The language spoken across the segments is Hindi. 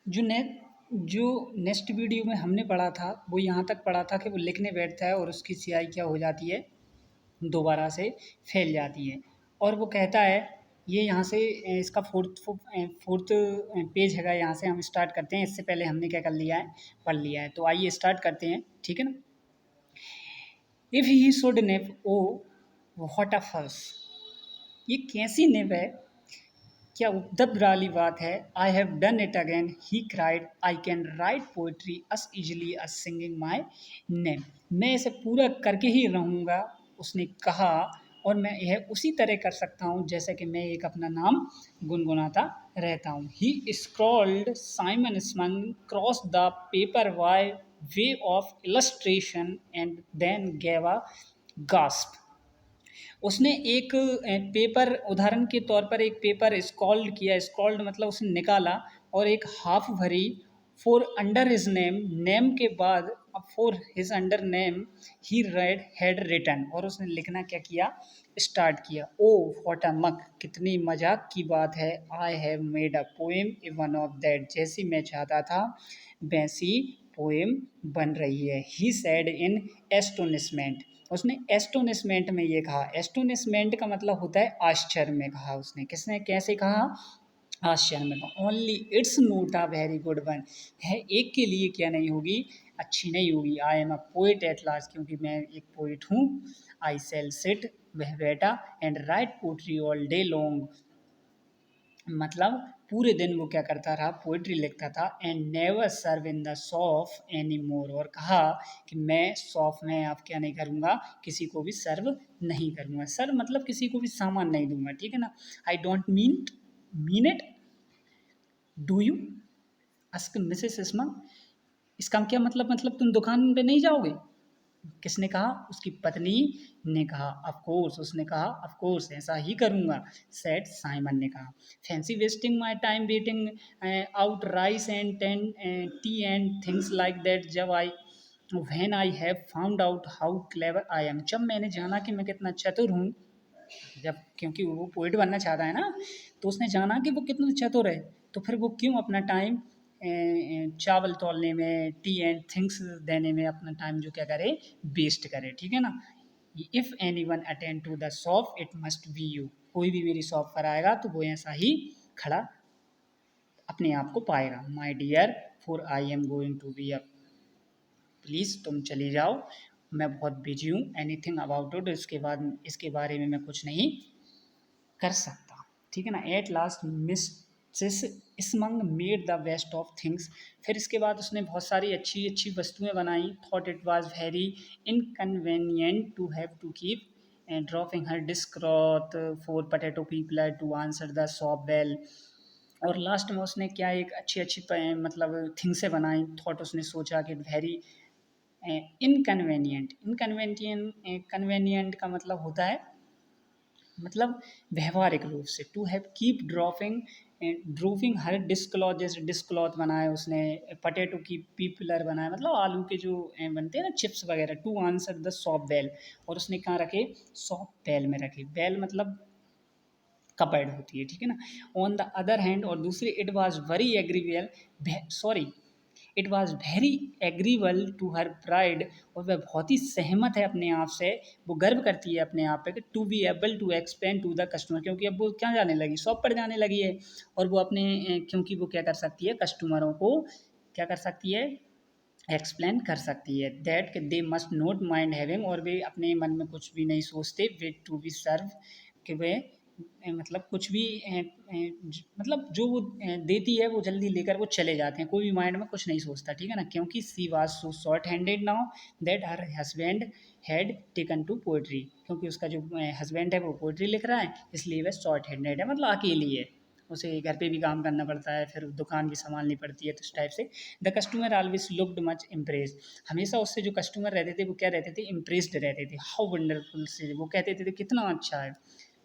जो ने जो नेक्स्ट वीडियो में हमने पढ़ा था वो यहाँ तक पढ़ा था कि वो लिखने बैठता है और उसकी स्याही क्या हो जाती है, दोबारा से फैल जाती है। और वो कहता है, ये यहाँ से इसका फोर्थ पेज हैगा, यहाँ से हम स्टार्ट करते हैं। इससे पहले हमने क्या कर लिया है, पढ़ लिया है। तो आइए स्टार्ट करते हैं, ठीक है ना। If he should nap oh what a fuss, ये कैसी नेप है, क्या उपद्रव वाली बात है। I have done it again he cried, I can write poetry us easily us singing my name, मैं इसे पूरा करके ही रहूँगा, उसने कहा। और मैं यह उसी तरह कर सकता हूँ जैसे कि मैं एक अपना नाम गुनगुनाता रहता हूँ। He scrolled Simon Smug cross the paper by way of illustration and then gave a gasp, उसने एक पेपर, उदाहरण के तौर पर एक पेपर स्क्रॉल्ड किया, स्क्रॉल्ड मतलब उसने निकाला, और एक हाफ भरी, for under his name, name के बाद for his under name he read had written, और उसने लिखना क्या किया, स्टार्ट किया। ओ व्हाट अ मक, कितनी मजाक की बात है। I have made a poem one of that, जैसी मैं चाहता था वैसी पोएम बन रही है। ही सैड इन एस्टोनिशमेंट, उसने एस्टोनिशमेंट में ये कहा, एस्टोनिशमेंट का मतलब होता है आश्चर्य में कहा उसने। किसने, कैसे कहा, आश्चर्य में कहा। Only it's note a very good one, है एक के लिए क्या नहीं होगी, अच्छी नहीं होगी। I am a poet at last, क्योंकि मैं एक पोइट हूँ। आई सेल सिट, वह बैठा, and write poetry all day long, मतलब पूरे दिन वो क्या करता रहा, पोइट्री लिखता था। And never serve in the shop any more, और कहा कि मैं शॉप में अब क्या नहीं करूँगा, किसी को भी सर्व नहीं करूँगा। सर्व मतलब किसी को भी सामान नहीं दूंगा, ठीक है ना। I don't mean it, do you ask Mrs इस्मा, इसका क्या मतलब तुम दुकान पे नहीं जाओगे। किसने कहा, उसकी पत्नी ने कहा। ऑफ कोर्स, उसने कहा ऑफ कोर्स ऐसा ही करूँगा, सेड साइमन ने कहा। Fancy wasting my time weighting out rice and tea and things like that, जब I when I have found out how clever I am, जब मैंने जाना कि मैं कितना चतुर हूँ, जब, क्योंकि वो पोइट बनना चाहता है ना, तो उसने जाना कि वो कितना चतुर है, तो फिर वो क्यों अपना टाइम चावल तौलने में, टी एंड थिंग्स देने में अपना टाइम जो क्या करे, वेस्ट करे, ठीक है ना। If anyone attend to the shop it must be you, कोई भी मेरी शॉप पर आएगा तो वो ऐसा ही खड़ा अपने आप को पाएगा। My dear for I am going to be a, please तुम चली जाओ, मैं बहुत बिजी हूँ। एनीथिंग अबाउट इट, इसके बाद इसके बारे में मैं कुछ नहीं कर सकता, ठीक है ना। At last Mrs Smug made the best of things, फिर इसके बाद उसने बहुत सारी अच्छी अच्छी वस्तुएं बनाई। Thought it was very inconvenient to have to keep dropping her dishcloth for potato people to answer the shop bell, और लास्ट में उसने क्या, एक अच्छी अच्छी मतलब थिंग्सें बनाई। थॉट, उसने सोचा कि वेरी इनकन्वेनियंट, इनकन्वेनियंट कन्वेनियंट का मतलब होता है, मतलब व्यवहारिक रूप से, to have keep dropping drooping her dishcloth, जैसे डिस्क्लॉथ बनाया उसने, पटेटो की पीपलर बनाया, मतलब आलू के जो बनते हैं ना चिप्स वगैरह, to answer the shop bell, और उसने कहाँ रखे, सॉप बेल में रखे। बेल मतलब कपैड होती है, ठीक है ना। ऑन द अदर हैंड, और दूसरी, it was very agreeable, sorry, it was very agreeable to her pride, और वह बहुत ही सहमत है अपने आप से, वो गर्व करती है अपने आप पे कि to be able to explain to the customer, क्योंकि अब वो क्या जाने लगी, शॉप पर जाने लगी है, और वो अपने क्योंकि वो क्या कर सकती है, कस्टमरों को क्या कर सकती है, एक्सप्लेन कर सकती है। That they must not mind having, और वे अपने मन में कुछ भी नहीं सोचते, वे टू बी सर्व, कि वे मतलब कुछ भी मतलब जो वो देती है वो जल्दी लेकर वो चले जाते हैं, कोई भी माइंड में कुछ नहीं सोचता, ठीक है ना। क्योंकि she was so short handed now that her husband had taken to poetry, क्योंकि उसका जो हस्बैंड है वो पोइट्री लिख रहा है, इसलिए वह शॉर्ट हैंडेड है, मतलब अकेली है, उसे घर पे भी काम करना पड़ता है, फिर दुकान भी संभालनी पड़ती है, तो इस टाइप से। The customer always looked much impress, हमेशा उससे जो कस्टमर रहते थे वो क्या रहते थे, इम्प्रेस्ड रहते थे। हाउ वंडरफुल से वो कहते थे कितना अच्छा है,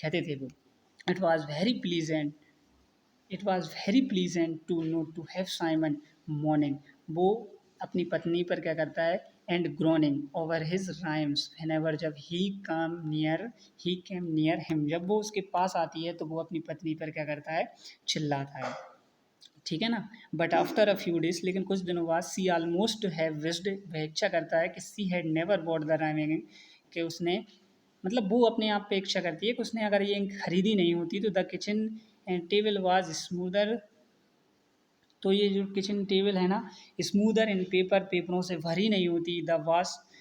कहते थे वो। It was very pleasant, it was very pleasant to know to have Simon morning, वो अपनी पत्नी पर क्या करता है, and groaning over his rhymes whenever, जब ही केम नियर हिम, जब वो उसके पास आती है तो वो अपनी पत्नी पर क्या करता है, चिल्लाता है। ठीक है ना। But after a few days, लेकिन कुछ दिनों बाद, सी ऑलमोस्ट हैव विस्ड, वह इच्छा करता है कि she had never bought the rhyming, कि उसने, मतलब वो अपने आप पे इच्छा करती है कि उसने अगर ये इंक खरीदी नहीं होती तो the kitchen table was smoother, तो ये जो किचन टेबल है ना, स्मूदर इन पेपर, पेपरों से भरी नहीं होती, the waste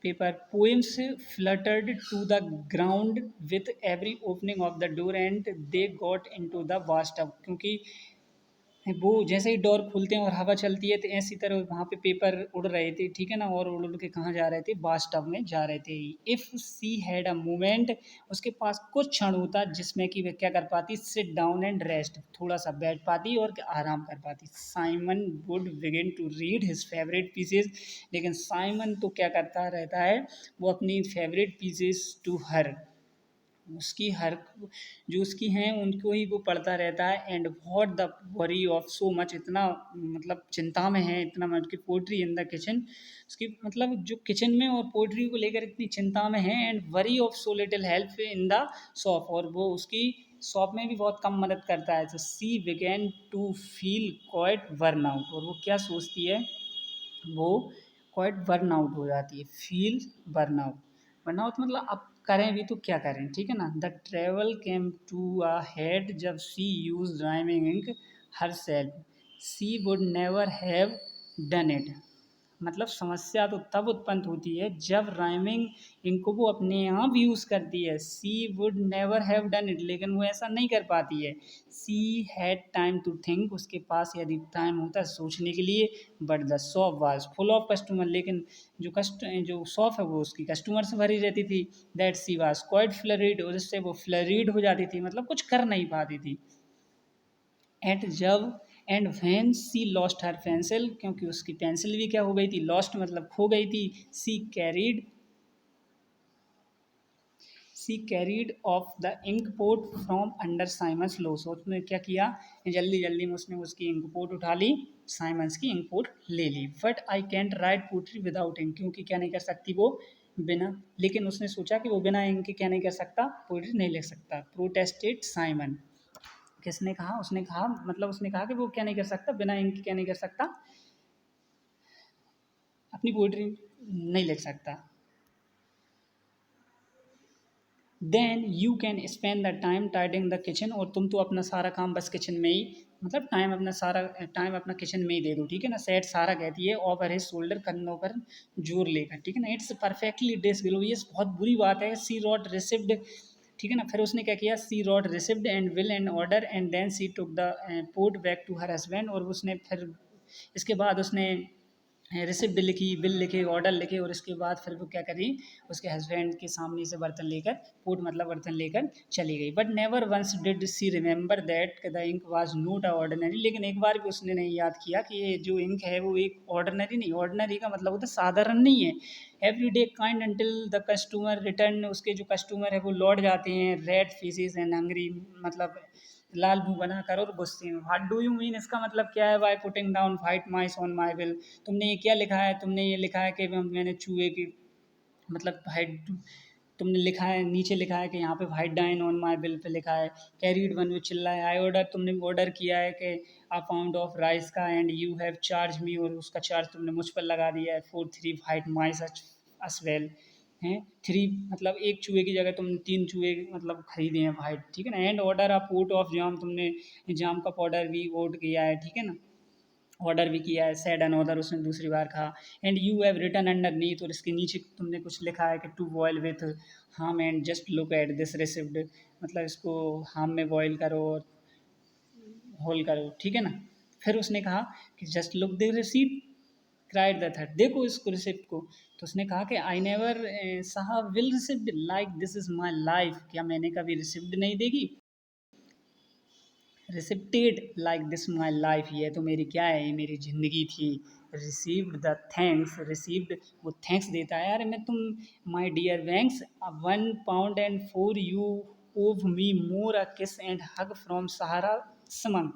paper poems fluttered to the ground with every opening of the door and they got into the waste tub, क्योंकि वो जैसे ही डोर खुलते हैं और हवा चलती है तो ऐसी तरह वहाँ पे पेपर उड़ रहे थे, ठीक है ना, और उड़ उड़ के कहाँ जा रहे थे, बाथ टब में जा रहे थे। If she had a moment, उसके पास कुछ क्षण होता जिसमें कि वह क्या कर पाती, सिट डाउन एंड रेस्ट, थोड़ा सा बैठ पाती और आराम कर पाती। Simon would begin to read his favourite pieces, लेकिन साइमन तो क्या करता रहता है, वो अपनी फेवरेट पीसेज टू हर, उसकी हर, जो उसकी हैं उनको ही वो पढ़ता रहता है। And what the worry of so much, इतना मतलब चिंता में है, इतना मतलब कि पोइट्री इन द किचन, उसकी मतलब जो किचन में और पोइट्री को लेकर इतनी चिंता में है। And worry of so little help in the shop, और वो उसकी शॉप में भी बहुत कम मदद करता है। तो she began to feel quite worn out, और वो क्या सोचती है, वो क्वाइट बर्न आउट हो जाती है, feel burn out. Burn out मतलब अब करें भी तो क्या करें, ठीक है ना। The trouble came to a head जब she use rhyming ink herself, she would never have done it, मतलब समस्या तो तब उत्पन्न होती है जब राइमिंग इनको वो अपने आप यूज़ करती है। She would never have done it, लेकिन वो ऐसा नहीं कर पाती है। She had time to think, उसके पास यदि टाइम होता है सोचने के लिए। But the shop was full of customer, लेकिन जो शॉप है वो उसकी कस्टमर से भरी रहती थी। दैट सी वाज क्वाइट फ्लरीड, और उससे वो फ्लरीड हो जाती थी, मतलब कुछ कर नहीं पाती थी। एट जब and when she lost her pencil, क्योंकि उसकी पेंसिल भी क्या हो गई थी, लॉस्ट मतलब खो गई थी। She carried off the ink pot from under Simmons low, so उसने क्या किया, जल्दी जल्दी में उसने उसकी इंक पोट उठा ली, साइमंस की इंक पोट ले ली। But I can't write poetry without ink, क्योंकि क्या नहीं कर सकती वो बिना, लेकिन उसने सोचा कि वो बिना इंक के क्या नहीं कर सकता, पोट्री नहीं लिख सकता। प्रोटेस्टेड साइमन, किसने कहा, उसने कहा, मतलब उसने कहा कि वो क्या नहीं कर सकता, बिना इंक के क्या नहीं कर सकता, अपनी पोइट्री नहीं लिख सकता। Then you can spend the time tidying the kitchen, और तुम तो अपना सारा काम बस किचन में ही, मतलब टाइम अपना सारा टाइम अपना किचन में ही दे दो, ठीक है ना। सेट सारा कहती है ओवर हिज शोल्डर, कंधों पर जोर लेकर, ठीक है ना। इट्स परफेक्टली डिसग्लोरियस, बहुत बुरी बात है। सी रॉट रिसिव्ड, ठीक है ना। फिर उसने क्या किया, she wrote received and will and order and then she took the pot back to her husband, और उसने फिर इसके बाद उसने रिसिप्ट लिखी, बिल लिखे, ऑर्डर लिखे, और इसके बाद फिर वो क्या करी, उसके हस्बैंड के सामने से बर्तन लेकर, पोट मतलब बर्तन लेकर चली गई। But never once did she remember that the ink was not a ordinary, लेकिन एक बार भी उसने नहीं याद किया कि ये जो इंक है वो एक ऑर्डिनरी नहीं, ऑर्डिनरी का मतलब होता है साधारण नहीं है। Every day kind until the customer return, उसके जो कस्टमर है वो लौट जाते हैं। रेड फेसेस एंड हंग्री, मतलब लाल मुंह बनाकर और गुस्से में। व्हाट डू यू मीन, इसका मतलब क्या है, by putting down white mice on my bill, तुमने ये क्या लिखा है, तुमने ये लिखा है कि मैंने चूहे की, मतलब वाइट, तुमने लिखा है नीचे लिखा है कि यहाँ पे white dine on my bill पे लिखा है। कैरीड वन, वो चिल्ला है। आई ऑर्डर, तुमने ऑर्डर किया है कि आ पाउंड ऑफ राइस का, एंड यू हैव चार्ज मी, और उसका चार्ज तुमने मुझ पर लगा दिया है, for 3 white mice us well, हैं 3, मतलब एक चूहे की जगह तुमने 3 चूहे मतलब खरीदे हैं वाइट, ठीक है ना। And order a pot of jam, तुमने जाम का पाउडर भी वोट किया है, ठीक है ना, ऑर्डर भी किया है। सैड अनदर, उसने दूसरी बार कहा। And you have written underneath, और इसके नीचे तुमने कुछ लिखा है कि to boil with ham and just look at this receipt, मतलब इसको हाम में बॉयल करो और होल करो, ठीक है ना। फिर उसने कहा कि just look the receipt, cried the third, देखो इसको रिसिप्ट को। तो उसने कहा कि I never saw will receipt like this is my life, क्या मैंने कभी रिसिप्ट नहीं देगी, receipted like this my life, ये तो मेरी क्या है, ये मेरी ज़िंदगी थी। रिसीव्ड द थैंक्स, रिसीव्ड वो थैंक्स देता है, अरे मैं तुम, my dear thanks 1 pound and for you owe मी मोर अ किस एंड हग फ्रॉम सहारा समन,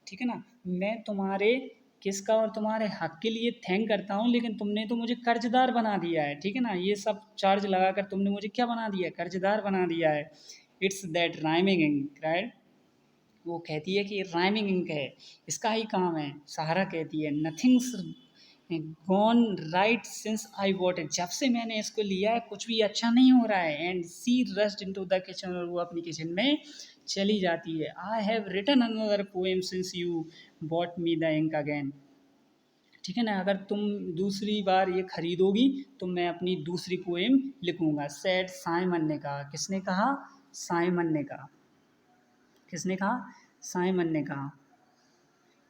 ठीक है ना। मैं तुम्हारे किसका और तुम्हारे हक के लिए थैंक करता हूँ, लेकिन तुमने तो मुझे कर्जदार बना दिया है, ठीक है ना। ये सब चार्ज लगाकर तुमने मुझे क्या बना दिया है, कर्जदार बना दिया है। It's that rhyming, right. वो कहती है कि राइमिंग इंक है, इसका ही काम है। सहारा कहती है nothings gone right since I what it, जब से मैंने इसको लिया है कुछ भी अच्छा नहीं हो रहा है। And she rushed into the kitchen, और वो अपनी किचन में चली जाती है। I have written another poem since you bought me the ink again. ठीक है ना, अगर तुम दूसरी बार ये खरीदोगी तो मैं अपनी दूसरी पोएम लिखूंगा। सेड साइमन ने कहा, किसने कहा? साइमन ने कहा। किसने कहा? साइमन ने कहा।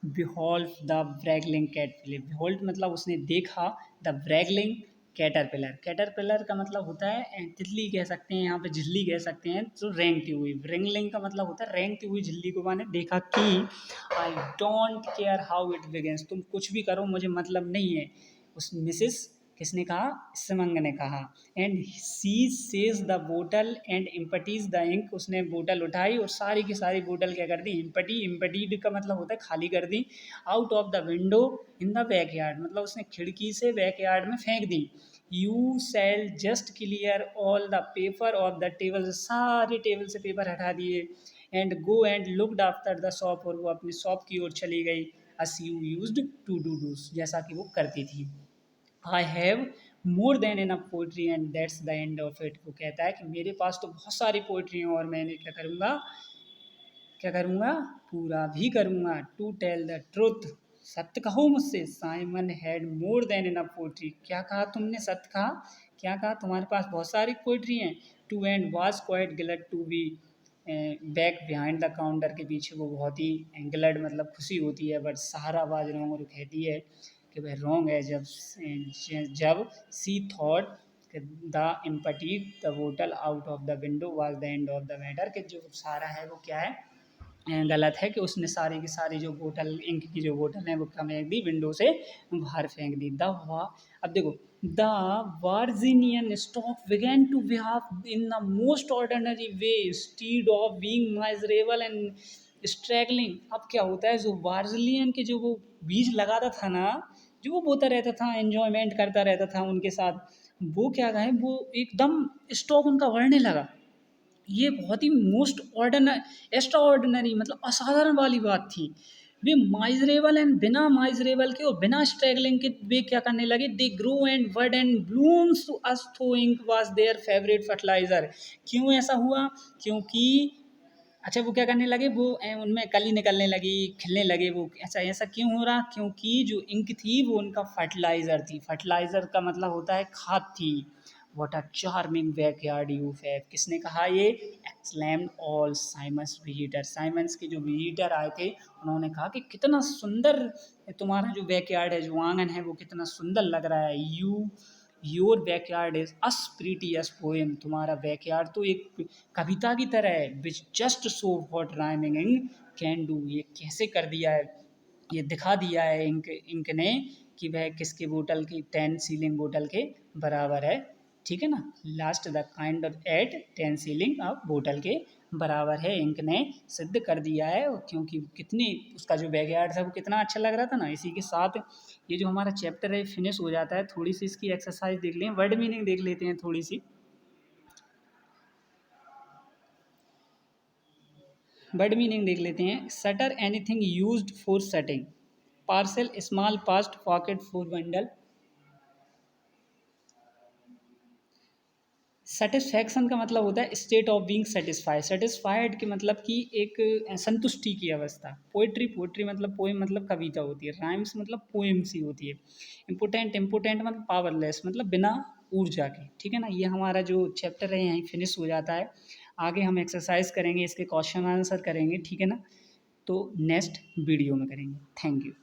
बिहोल्ड द ब्रैगलिंग कैटरपिलर, बिहोल्ड मतलब उसने देखा, द ब्रैगलिंग कैटरपिलर, कैटरपिलर का मतलब होता है तितली कह सकते हैं, यहाँ पे झिल्ली कह सकते हैं, तो रेंगती हुई। ब्रैगलिंग का मतलब होता है रेंगती हुई झिल्ली को मैंने देखा कि I don't care how it begins, तुम कुछ भी करो मुझे मतलब नहीं है। उस मिसिस किसने कहा? समंग ने कहा। And she seizes the bottle and empties the ink, उसने बोतल उठाई और सारी की सारी बोतल क्या कर दी? इम्पटीड का मतलब होता है खाली कर दी। Out of the window in the backyard, मतलब उसने खिड़की से बैकयार्ड में फेंक दी। You shall just clear all the paper off the table, सारे टेबल से पेपर हटा दिए। And go and looked after the shop, और वो अपनी शॉप की ओर चली गई। As you used to does, जैसा कि वो करती थी। I have more than enough poetry and that's the end of it, वो कहता है कि मेरे पास तो बहुत सारी पोइट्री हैं और मैंने क्या करूँगा? क्या करूँगा? पूरा भी करूँगा। टू टेल द ट्रुथ, सत्य कहो मुझसे। Simon had more than enough poetry, क्या कहा तुमने? सत्य कहा। क्या कहा? तुम्हारे पास बहुत सारी पोइट्री हैं। To and was quite glad to be back behind the counter, के पीछे वो बहुत ही ग्लड मतलब खुशी होती है। बट सहारा आवाज रॉन्ग, और कहती है कि वह रॉन्ग है। जब she thought the emptied the bottle out of the window was the end of the matter, कि जो सारा है वो क्या है? गलत है, कि उसने सारी की सारी जो बोतल, इंक की जो बोतल है वो फेंक दी, विंडो से बाहर फेंक दी। अब देखो, the Virginian stock began to behave in the most ordinary way instead of being miserable and struggling. अब क्या होता है, जो वार्जिलियन के जो वो बीज लगाता था ना, जो वो बोता रहता था, एन्जॉयमेंट करता रहता था उनके साथ, वो क्या कहें, वो एकदम स्टॉक उनका बढ़ने लगा। ये बहुत ही मोस्ट एक्स्ट्रा ऑर्डिनरी मतलब असाधारण वाली बात थी। वे माइजरेबल एंड बिना माइजरेबल के और बिना स्ट्रगलिंग के वे क्या करने लगे? They grow and word and blooms to us throw ink was their favourite fertiliser. क्यों ऐसा हुआ? क्योंकि अच्छा, वो क्या करने लगे? वो उनमें कली निकलने लगी, खिलने लगे वो। ऐसा ऐसा क्यों हो रहा? क्योंकि जो इंक थी वो उनका फर्टिलाइज़र थी। फर्टिलाइज़र का मतलब होता है खाद थी। What a charming backyard you have, किसने कहा ये? Exclaimed all Simons visitor, Simons के जो विजिटर आए थे उन्होंने कहा कि कितना सुंदर तुम्हारा जो बैकयार्ड है, जो आंगन है, वो कितना सुंदर लग रहा है। Your backyard is as pretty as poem, तुम्हारा बैकयार्ड तो एक कविता की तरह है। Which just show what rhyming ink can do, ये कैसे कर दिया है, ये दिखा दिया है इंक इंक ने कि वह किसके बोतल की, 10 सीलिंग बोतल के बराबर है। ठीक है ना, last the kind of at 10 ceiling of बोतल के बराबर है, इंक ने सिद्ध कर दिया है। क्योंकि कितनी उसका जो बैकयार्ड था वो कितना अच्छा लग रहा था ना। इसी के साथ ये जो हमारा चैप्टर है फिनिश हो जाता है। थोड़ी सी इसकी एक्सरसाइज देख लें, वर्ड मीनिंग देख लेते हैं थोड़ी सी। वर्ड मीनिंग देख लेते हैं। Sorter anything used for sorting, parcel small past pocket for bundle. Satisfaction का मतलब होता है state of being satisfied, satisfied के मतलब कि एक संतुष्टि की अवस्था। पोइट्री, पोइट्री मतलब पोएम मतलब कविता होती है। राइम्स मतलब पोएम्स ही होती है। इम्पोर्टेंट, इम्पोर्टेंट मतलब पावरलेस मतलब बिना ऊर्जा के। ठीक है ना, ये हमारा जो चैप्टर है यहीं फिनिश हो जाता है। आगे हम एक्सरसाइज करेंगे, इसके क्वेश्चन आंसर करेंगे। ठीक है ना, तो नेक्स्ट वीडियो में करेंगे। Thank you.